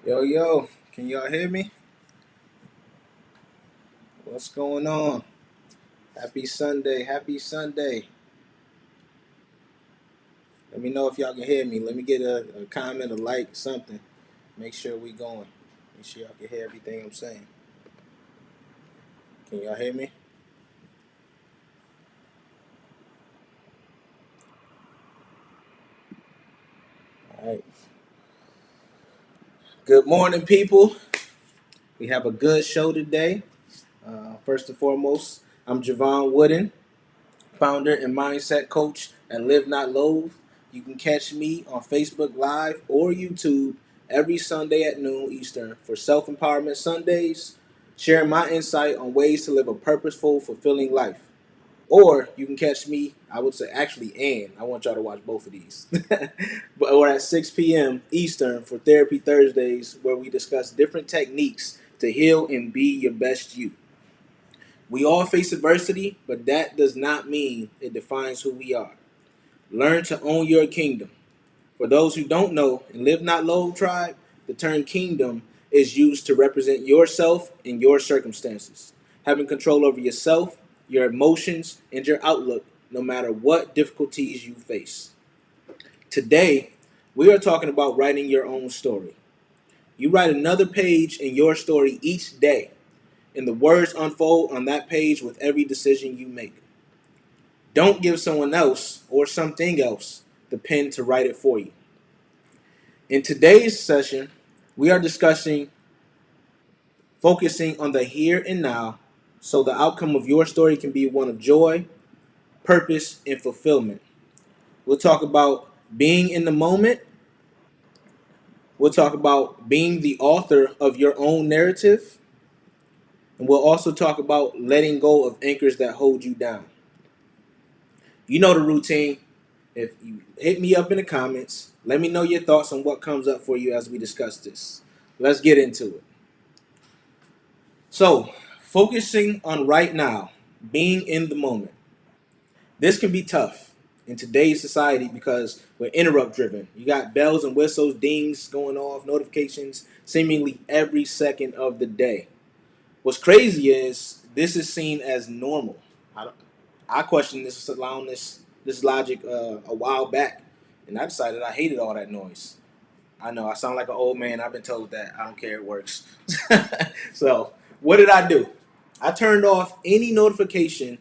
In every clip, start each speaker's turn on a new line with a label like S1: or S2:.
S1: Yo, yo, can y'all hear me? What's going on? Happy Sunday, happy Sunday. Let me know if y'all can hear me. Let me get a comment, a like, something. Make sure we going. Make sure y'all can hear everything I'm saying. Can y'all hear me? All right. Good morning, people. We have a good show today. First and foremost, I'm Javon Wooden, founder and mindset coach at Live Not Loathe. You can catch me on Facebook Live or YouTube every Sunday at noon Eastern for Self Empowerment Sundays, sharing my insight on ways to live a purposeful, fulfilling life. Or you can catch me, I would say actually, and I want y'all to watch both of these. But we're at 6 p.m. Eastern for Therapy Thursdays, where we discuss different techniques to heal and be your best you. We all face adversity, but that does not mean it defines who we are. Learn to own your kingdom. For those who don't know, in Live Not Low tribe, the term kingdom is used to represent yourself and your circumstances. Having control over yourself, your emotions, and your outlook, no matter what difficulties you face. Today, we are talking about writing your own story. You write another page in your story each day, and the words unfold on that page with every decision you make. Don't give someone else or something else the pen to write it for you. In today's session, we are focusing on the here and now, so the outcome of your story can be one of joy, purpose, and fulfillment. We'll talk about being in the moment. We'll talk about being the author of your own narrative. And we'll also talk about letting go of anchors that hold you down. You know the routine. If you hit me up in the comments, let me know your thoughts on what comes up for you as we discuss this. Let's get into it. So, focusing on right now, being in the moment. This can be tough in today's society because we're interrupt driven. You got bells and whistles, dings going off, notifications seemingly every second of the day. What's crazy is this is seen as normal. I, don't- I questioned this logic a while back, and I decided I hated all that noise. I know I sound like an old man. I've been told that. I don't care. It works. So what did I do? I turned off any notification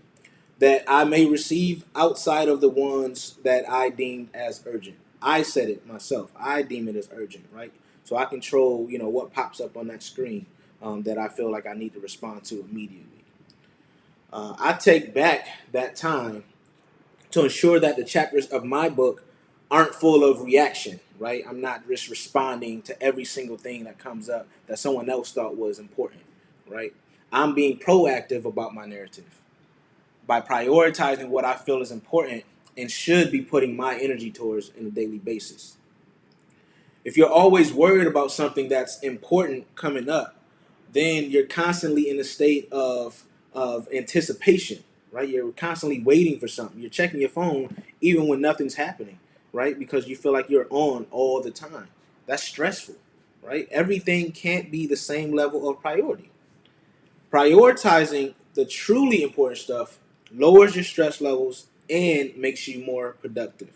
S1: that I may receive outside of the ones that I deemed as urgent. I said it myself. I deem it as urgent, right? So I control, what pops up on that screen that I feel like I need to respond to immediately. I take back that time to ensure that the chapters of my book aren't full of reaction, right? I'm not just responding to every single thing that comes up that someone else thought was important, right? I'm being proactive about my narrative by prioritizing what I feel is important and should be putting my energy towards on a daily basis. If you're always worried about something that's important coming up, then you're constantly in a state of anticipation, right? You're constantly waiting for something. You're checking your phone even when nothing's happening, right? Because you feel like you're on all the time. That's stressful, right? Everything can't be the same level of priority. Prioritizing the truly important stuff lowers your stress levels and makes you more productive.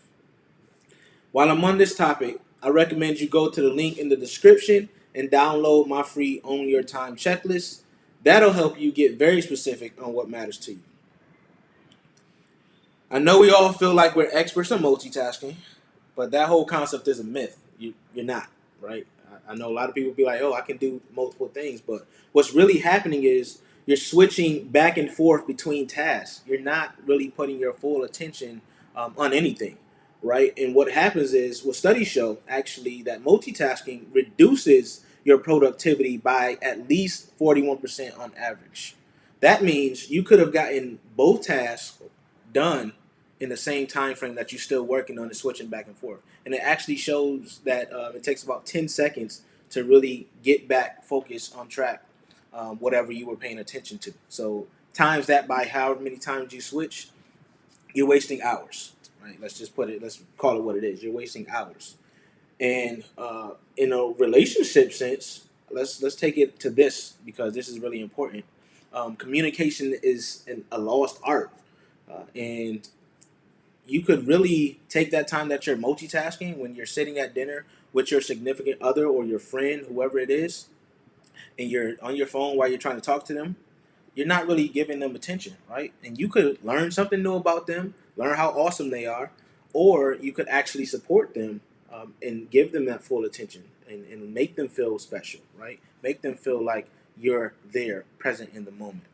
S1: While I'm on this topic, I recommend you go to the link in the description and download my free Own Your Time checklist. That'll help you get very specific on what matters to you. I know we all feel like we're experts on multitasking, but that whole concept is a myth. You're not, right? I know a lot of people be like, oh, I can do multiple things, but what's really happening is you're switching back and forth between tasks. You're not really putting your full attention on anything, right? And what happens is, what studies show actually that multitasking reduces your productivity by at least 41% on average. That means you could have gotten both tasks done in the same time frame that you're still working on and switching back and forth. And it actually shows that it takes about 10 seconds to really get back focused on track, whatever you were paying attention to. So times that by however many times you switch, you're wasting hours, right? Let's call it what it is. You're wasting hours. And in a relationship sense, let's take it to this because this is really important. Communication is a lost art, and you could really take that time that you're multitasking when you're sitting at dinner with your significant other or your friend, whoever it is, and you're on your phone while you're trying to talk to them. You're not really giving them attention, right? And you could learn something new about them, learn how awesome they are, or you could actually support them and give them that full attention and make them feel special, right? Make them feel like you're there, present in the moment.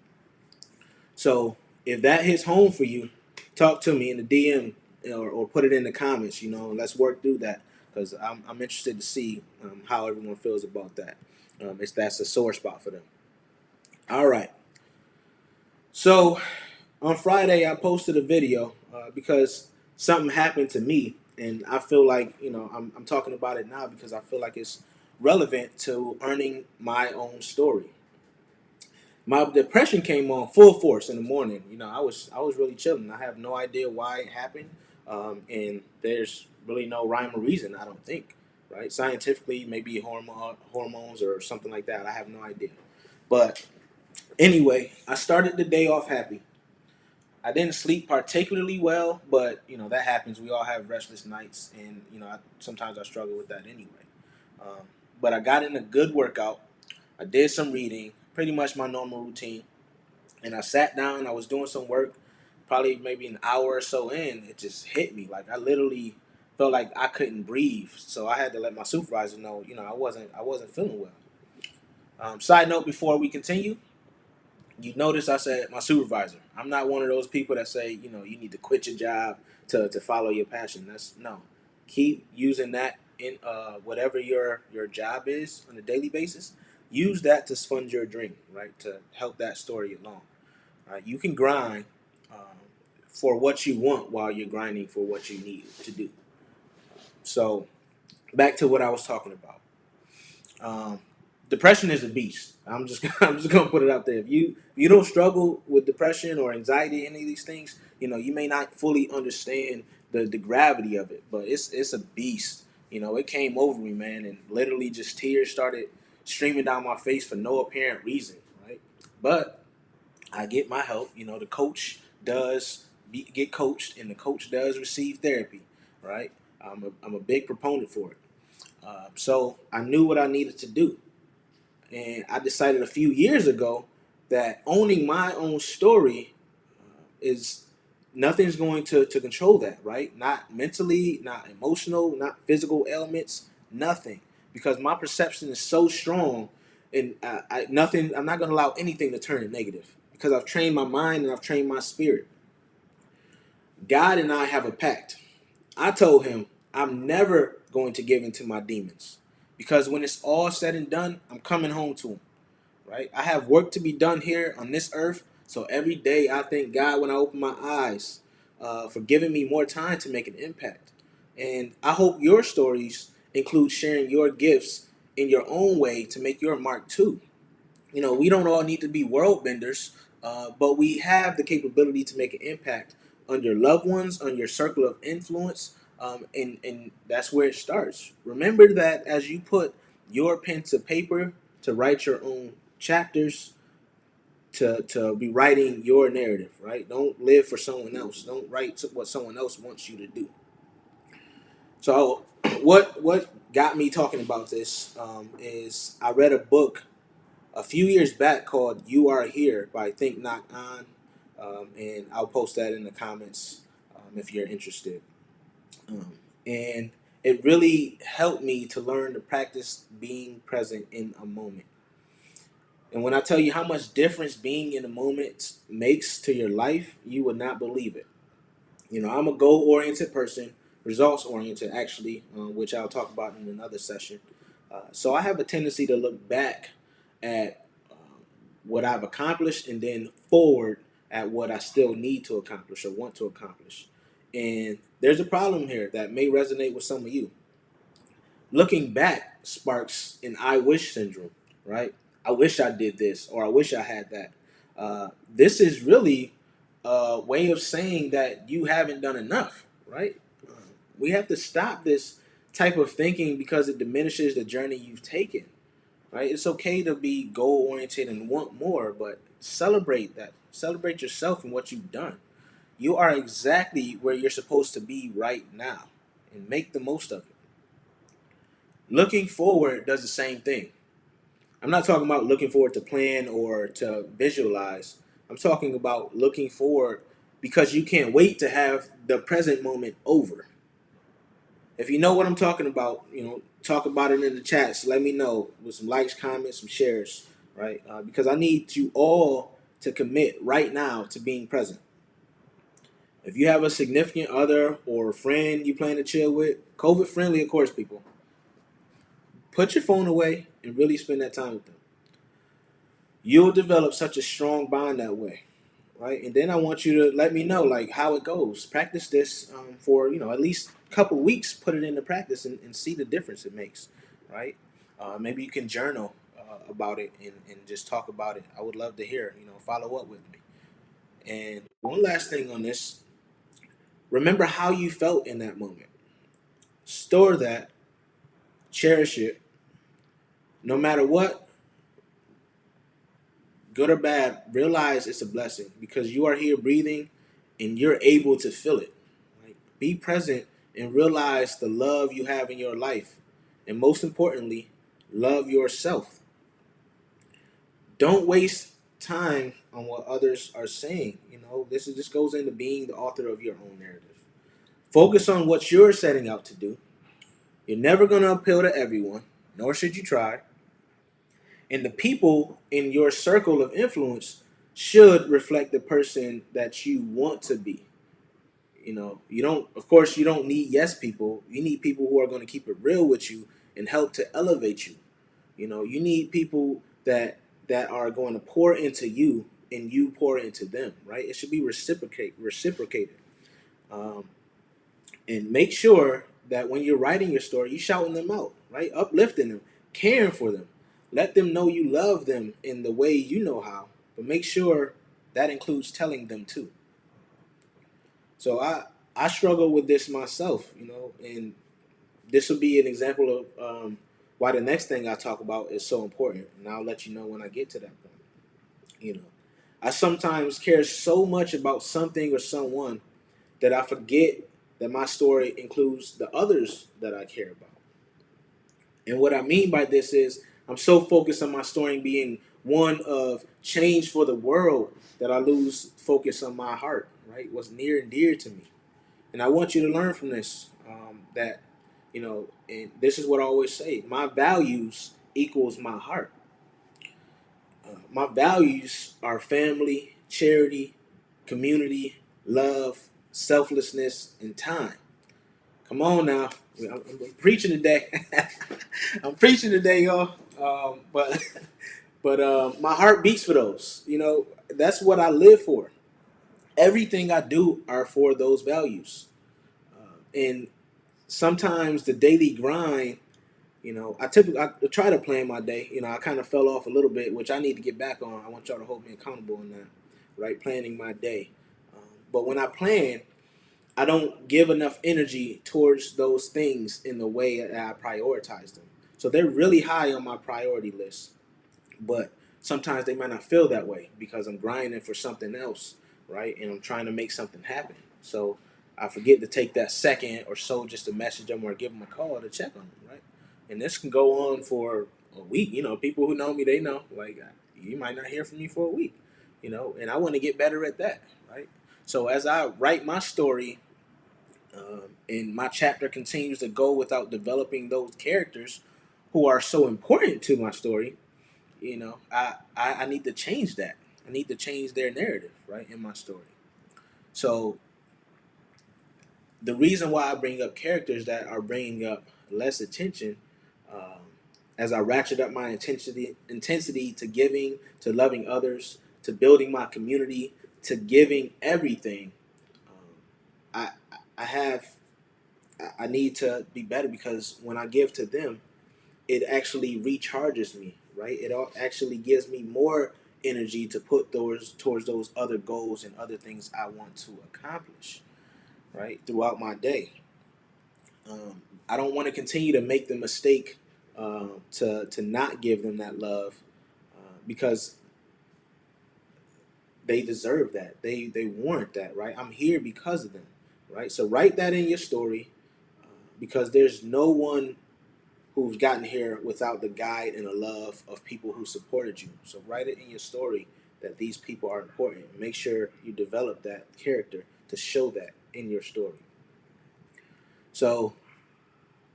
S1: So if that hits home for you, talk to me in the DM or put it in the comments. Let's work through that because I'm interested to see how everyone feels about that. If that's a sore spot for them. All right. So on Friday, I posted a video because something happened to me, and I feel like I'm talking about it now because I feel like it's relevant to earning my own story. My depression came on full force in the morning. I was really chilling. I have no idea why it happened, and there's really no rhyme or reason. I don't think, right? Scientifically, maybe hormones or something like that. I have no idea. But anyway, I started the day off happy. I didn't sleep particularly well, but that happens. We all have restless nights, and sometimes I struggle with that anyway. Um, but I got in a good workout. I did some reading, pretty much my normal routine, and I sat down. I was doing some work, probably maybe an hour or so in. It just hit me like I literally felt like I couldn't breathe. So I had to let my supervisor know, I wasn't feeling well. Side note before we continue, you notice I said my supervisor. I'm not one of those people that say, you need to quit your job to follow your passion. That's no. Keep using that in whatever your job is on a daily basis. Use that to fund your dream, right? To help that story along. You can grind for what you want while you're grinding for what you need to do. So back to what I was talking about. Um, Depression is a beast. I'm just gonna put it out there. If you don't struggle with depression or anxiety, any of these things, you may not fully understand the gravity of it. But it's a beast. It came over me, man, and literally just tears started streaming down my face for no apparent reason, right? But I get my help. The coach does get coached, and the coach does receive therapy, right? I'm a big proponent for it. So I knew what I needed to do. And I decided a few years ago that owning my own story is nothing's going to control that, right? Not mentally, not emotional, not physical ailments, nothing. Because my perception is so strong, and nothing. I'm not going to allow anything to turn it negative. Because I've trained my mind and I've trained my spirit. God and I have a pact. I told him I'm never going to give in to my demons. Because when it's all said and done, I'm coming home to him. Right? I have work to be done here on this earth. So every day I thank God when I open my eyes for giving me more time to make an impact. And I hope your stories include sharing your gifts in your own way to make your mark too. We don't all need to be world benders, but we have the capability to make an impact on your loved ones, on your circle of influence, and that's where it starts. Remember that as you put your pen to paper to write your own chapters, to be writing your narrative, right? Don't live for someone else. Don't write what someone else wants you to do. So, what got me talking about this is I read a book a few years back called "You Are Here" by Think Not On, and I'll post that in the comments if you're interested. And it really helped me to learn to practice being present in a moment. And when I tell you how much difference being in a moment makes to your life, you would not believe it. I'm a goal-oriented person, results-oriented actually, which I'll talk about in another session. So I have a tendency to look back at what I've accomplished and then forward at what I still need to accomplish or want to accomplish. And there's a problem here that may resonate with some of you. Looking back sparks an I wish syndrome, right? I wish I did this or I wish I had that. This is really a way of saying that you haven't done enough, right? We have to stop this type of thinking because it diminishes the journey you've taken. Right? It's okay to be goal oriented and want more, but celebrate that. Celebrate yourself and what you've done. You are exactly where you're supposed to be right now, and make the most of it. Looking forward does the same thing. I'm not talking about looking forward to plan or to visualize. I'm talking about looking forward because you can't wait to have the present moment over. If you know what I'm talking about, talk about it in the chats. Let me know with some likes, comments, some shares, right? Because I need you all to commit right now to being present. If you have a significant other or friend you plan to chill with, COVID friendly, of course, people, put your phone away and really spend that time with them. You'll develop such a strong bond that way, right? And then I want you to let me know like how it goes. Practice this for at least a couple weeks. Put it into practice and see the difference it makes, right? Maybe you can journal about it and just talk about it. I would love to hear. Follow up with me. And one last thing on this: remember how you felt in that moment. Store that, cherish it. No matter what, good or bad, realize it's a blessing because you are here breathing and you're able to feel it. Right? Be present and realize the love you have in your life. And most importantly, love yourself. Don't waste time on what others are saying. This goes into being the author of your own narrative. Focus on what you're setting out to do. You're never going to appeal to everyone, nor should you try. And the people in your circle of influence should reflect the person that you want to be. You don't, of course, you don't need yes people. You need people who are going to keep it real with you and help to elevate you. You need people that are going to pour into you and you pour into them, right? It should be reciprocated. Um, and make sure that when you're writing your story, you're shouting them out, right? Uplifting them, caring for them. Let them know you love them in the way you know how, but make sure that includes telling them too. So I struggle with this myself, and this will be an example of why the next thing I talk about is so important, and I'll let you know when I get to that point. You know, I sometimes care so much about something or someone that I forget that my story includes the others that I care about. And what I mean by this is I'm so focused on my story being one of change for the world that I lose focus on my heart, right? What's near and dear to me. And I want you to learn from this that, and this is what I always say, my values equals my heart. My values are family, charity, community, love, selflessness, and time. Come on now. I'm preaching today. I'm preaching today, y'all. But my heart beats for those. That's what I live for. Everything I do are for those values. And sometimes the daily grind, I try to plan my day. I kind of fell off a little bit, which I need to get back on. I want y'all to hold me accountable on that, right? Planning my day. But when I plan, I don't give enough energy towards those things in the way that I prioritize them. So they're really high on my priority list, but sometimes they might not feel that way because I'm grinding for something else, right? And I'm trying to make something happen. So I forget to take that second or so just to message them or give them a call to check on them, right? And this can go on for a week. People who know me, they know, like, you might not hear from me for a week, and I want to get better at that, right? So as I write my story, and my chapter continues to go without developing those characters who are so important to my story, I need to change that. I need to change their narrative, right, in my story. So the reason why I bring up characters that are bringing up less attention, um, as I ratchet up my intensity to giving, to loving others, to building my community, to giving everything, I I have I need to be better because when I give to them, it actually recharges me, right? It actually gives me more energy to put those towards those other goals and other things I want to accomplish, right, throughout my day. I don't want to continue to make the mistake to not give them that love because they deserve that. They warrant that, right? I'm here because of them, right? So write that in your story because there's no one who's gotten here without the guide and the love of people who supported you. So write it in your story that these people are important. Make sure you develop that character to show that in your story. So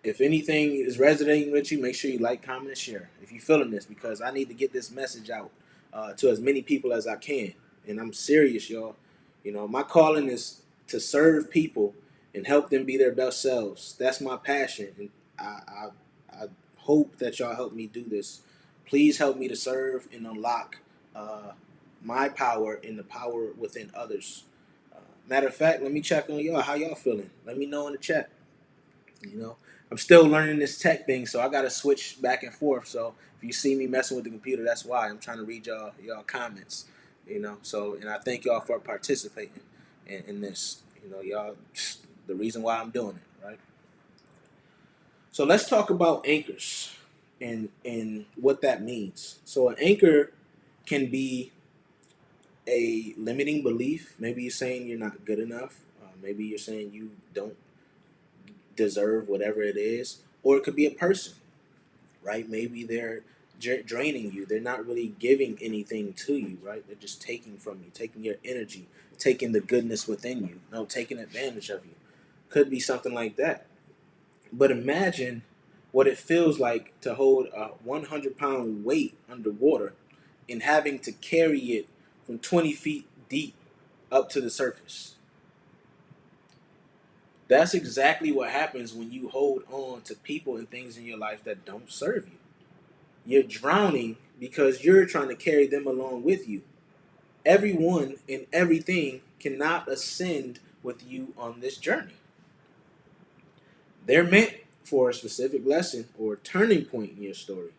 S1: if anything is resonating with you, make sure you like, comment, and share. If you're feeling this, because I need to get this message out to as many people as I can. And I'm serious, y'all. You know, my calling is to serve people and help them be their best selves. That's my passion. And I hope that y'all help me do this. Please help me to serve and unlock my power and the power within others. Matter of fact, let me check on y'all. How y'all feeling? Let me know in the chat. You know, I'm still learning this tech thing, so I got to switch back and forth. So if you see me messing with the computer, that's why I'm trying to read y'all comments. You know, so and I thank y'all for participating in this. You know, y'all, the reason why I'm doing it, right? So let's talk about anchors and what that means. So an anchor can be a limiting belief. Maybe you're saying you're not good enough. Maybe you're saying you don't deserve whatever it is, or it could be a person, right? Maybe they're draining you. They're not really giving anything to you, right? They're just taking from you, taking your energy, taking the goodness within you, no, taking advantage of you. Could be something like that. But imagine what it feels like to hold a 100-pound weight underwater and having to carry it from 20 feet deep up to the surface. That's exactly what happens when you hold on to people and things in your life that don't serve you. You're drowning because you're trying to carry them along with you. Everyone and everything cannot ascend with you on this journey. They're meant for a specific lesson or turning point in your story,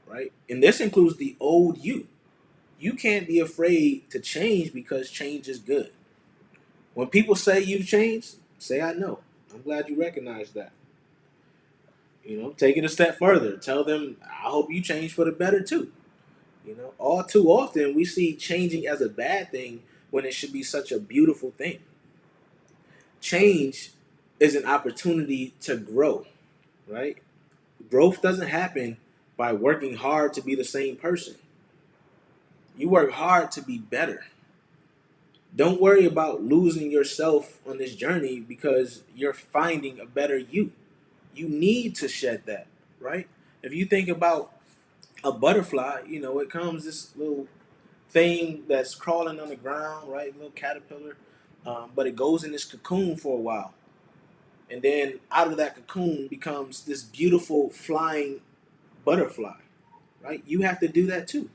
S1: right? And this includes the old you. You can't be afraid to change because change is good. When people say you've changed, say I know. I'm glad you recognize that. You know, take it a step further. Tell them, I hope you change for the better too. You know, all too often we see changing as a bad thing when it should be such a beautiful thing. Change is an opportunity to grow, right? Growth doesn't happen by working hard to be the same person. You work hard to be better. Don't worry about losing yourself on this journey because you're finding a better you. You need to shed that, right? If you think about a butterfly, you know, it comes this little thing that's crawling on the ground, right? Little caterpillar. But it goes in this cocoon for a while. And then out of that cocoon becomes this beautiful flying butterfly, right? You have to do that too.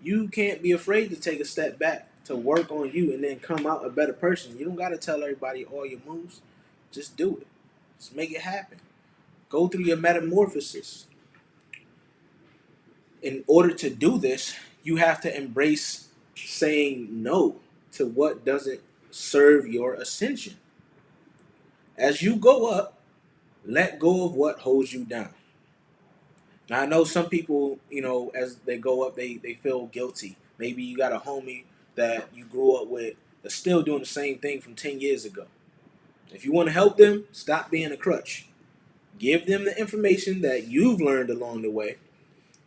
S1: You can't be afraid to take a step back to work on you and then come out a better person. You don't got to tell everybody all your moves. Just do it. Just make it happen. Go through your metamorphosis. In order to do this, you have to embrace saying no to what doesn't serve your ascension. As you go up, let go of what holds you down. Now, I know some people, you know, as they go up, they feel guilty. Maybe you got a homie that you grew up with that's still doing the same thing from 10 years ago. If you want to help them, stop being a crutch. Give them the information that you've learned along the way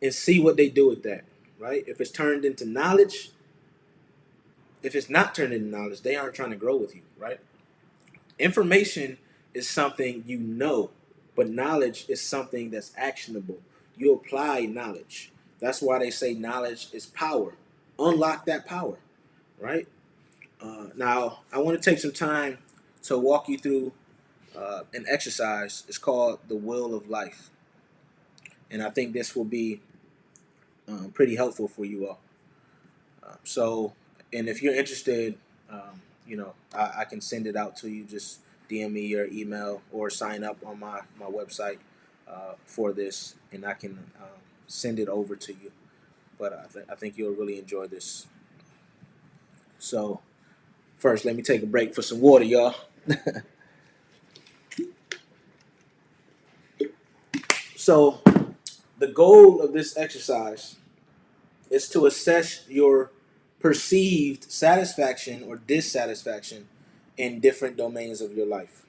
S1: and see what they do with that, right? If it's turned into knowledge, if it's not turned into knowledge, they aren't trying to grow with you, right? Information is something you know, but knowledge is something that's actionable. You apply knowledge. That's why they say knowledge is power. Unlock that power, right? Now, I want to take some time to walk you through an exercise. It's called the Wheel of Life. And I think this will be pretty helpful for you all. So, and if you're interested, you know, I can send it out to you. Just DM me your email or sign up on my website for this, and I can send it over to you. But I think you'll really enjoy this. So, first, let me take a break for some water, y'all. So the goal of this exercise is to assess your perceived satisfaction or dissatisfaction in different domains of your life.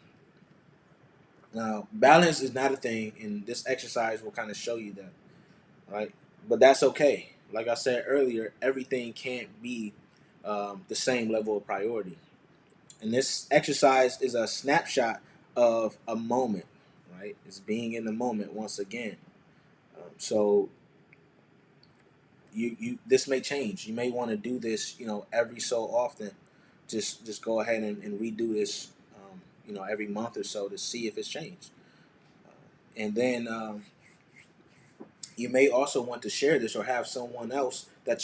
S1: Now, balance is not a thing, and this exercise will kind of show you that, right? But that's okay. Like I said earlier, everything can't be the same level of priority. And this exercise is a snapshot of a moment, right? It's being in the moment once again. So you this may change. You may want to do this, every so often. Just go ahead and redo this, every month or so to see if it's changed. And then you may also want to share this or have someone else that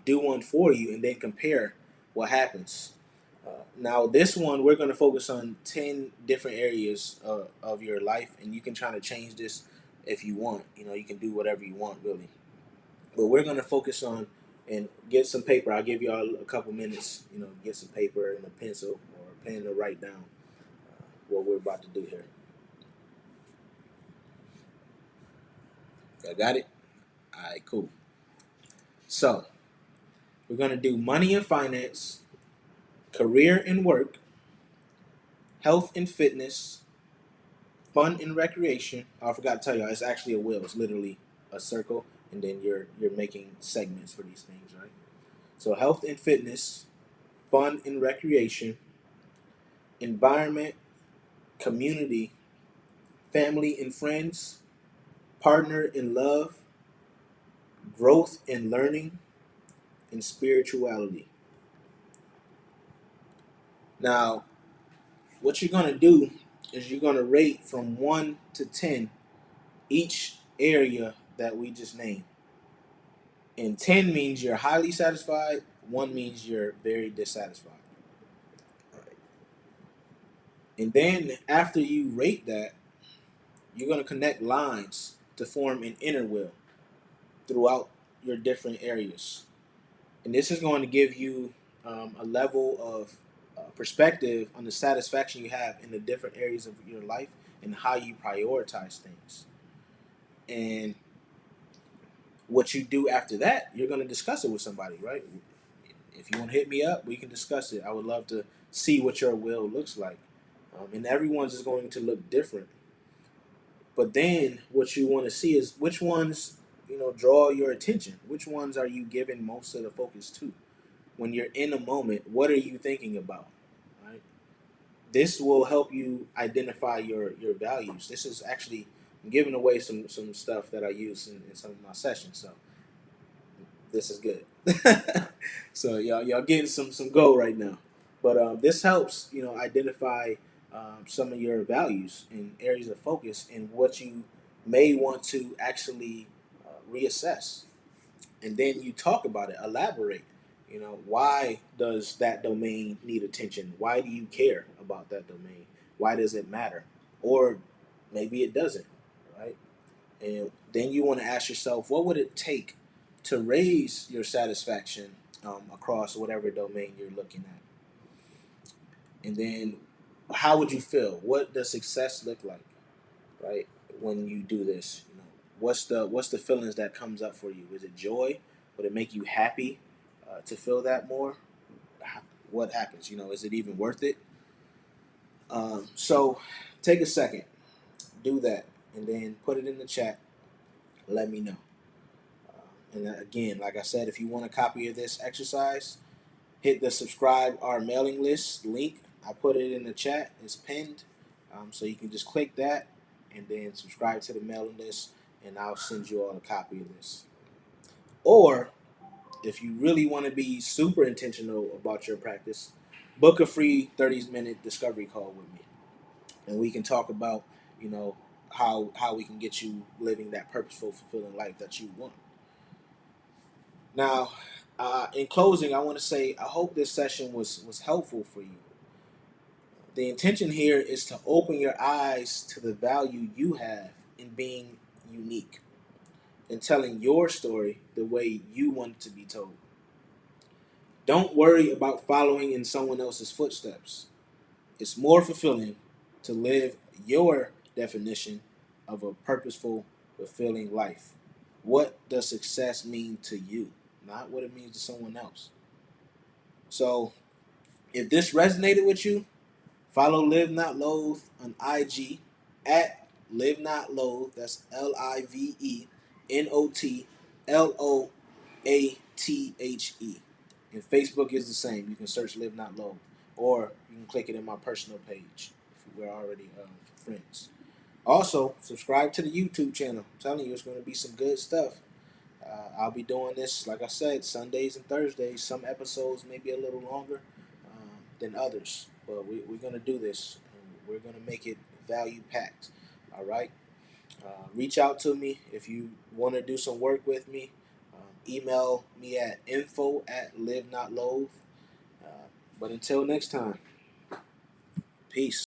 S1: do one for you, and then compare what happens. Now, this one we're going to focus on 10 different areas of your life, and you can try to change this if you want. You can do whatever you want, really. But we're going to focus on and get some paper. I'll give y'all a couple minutes, get some paper and a pencil or a pen to write down what we're about to do here. I got it? All right, cool. So, we're going to do money and finance, career and work, health and fitness, fun and recreation. Oh, I forgot to tell y'all, it's actually a wheel. It's literally a circle, and then you're making segments for these things, right? So health and fitness, fun and recreation, environment, community, family and friends, partner in love, growth and learning, and spirituality. Now, what you're going to do is you're going to rate from 1 to 10 each area that we just named. And 10 means you're highly satisfied, 1 means you're very dissatisfied. All right. And then after you rate that, you're going to connect lines to form an inner wheel throughout your different areas. And this is going to give you a level of perspective on the satisfaction you have in the different areas of your life and how you prioritize things. And what you do after that, you're going to discuss it with somebody, right? If you want to hit me up, we can discuss it. I would love to see what your will looks like. And everyone's is going to look different. But then what you want to see is which ones, draw your attention. Which ones are you giving most of the focus to? When you're in a moment, what are you thinking about? Right? This will help you identify your values. This is actually I'm giving away some stuff that I use in some of my sessions. So this is good. So y'all getting some gold right now. But this helps identify some of your values and areas of focus and what you may want to actually reassess. And then you talk about it, elaborate. Why does that domain need attention? Why do you care about that domain? Why does it matter? Or maybe it doesn't, right? And then you want to ask yourself, what would it take to raise your satisfaction across whatever domain you're looking at? And then how would you feel? What does success look like, right? When you do this, what's the feelings that comes up for you? Is it joy? Would it make you happy to feel that more? What happens? Is it even worth it? So take a second, do that, and then put it in the chat. Let me know. And again, like I said, if you want a copy of this exercise, hit the subscribe our mailing list link. I put it in the chat. It's pinned. So you can just click that and then subscribe to the mailing list, and I'll send you all a copy of this. Or if you really want to be super intentional about your practice, book a free 30-minute discovery call with me, and we can talk about, how we can get you living that purposeful, fulfilling life that you want. Now, in closing, I want to say I hope this session was helpful for you. The intention here is to open your eyes to the value you have in being unique and telling your story the way you want it to be told. Don't worry about following in someone else's footsteps. It's more fulfilling to live your definition of a purposeful, fulfilling life. What does success mean to you? Not what it means to someone else. So if this resonated with you, follow Live Not Loathe on IG at Live Not Loathe. That's LiveNotLoathe. And Facebook is the same. You can search Live Not Loathe, or you can click it in my personal page if we're already friends. Also, subscribe to the YouTube channel. I'm telling you, it's going to be some good stuff. I'll be doing this, like I said, Sundays and Thursdays. Some episodes may be a little longer than others, but we're going to do this. And we're going to make it value packed. All right? Reach out to me if you want to do some work with me. Email me at info@livenotloathe. But until next time, peace.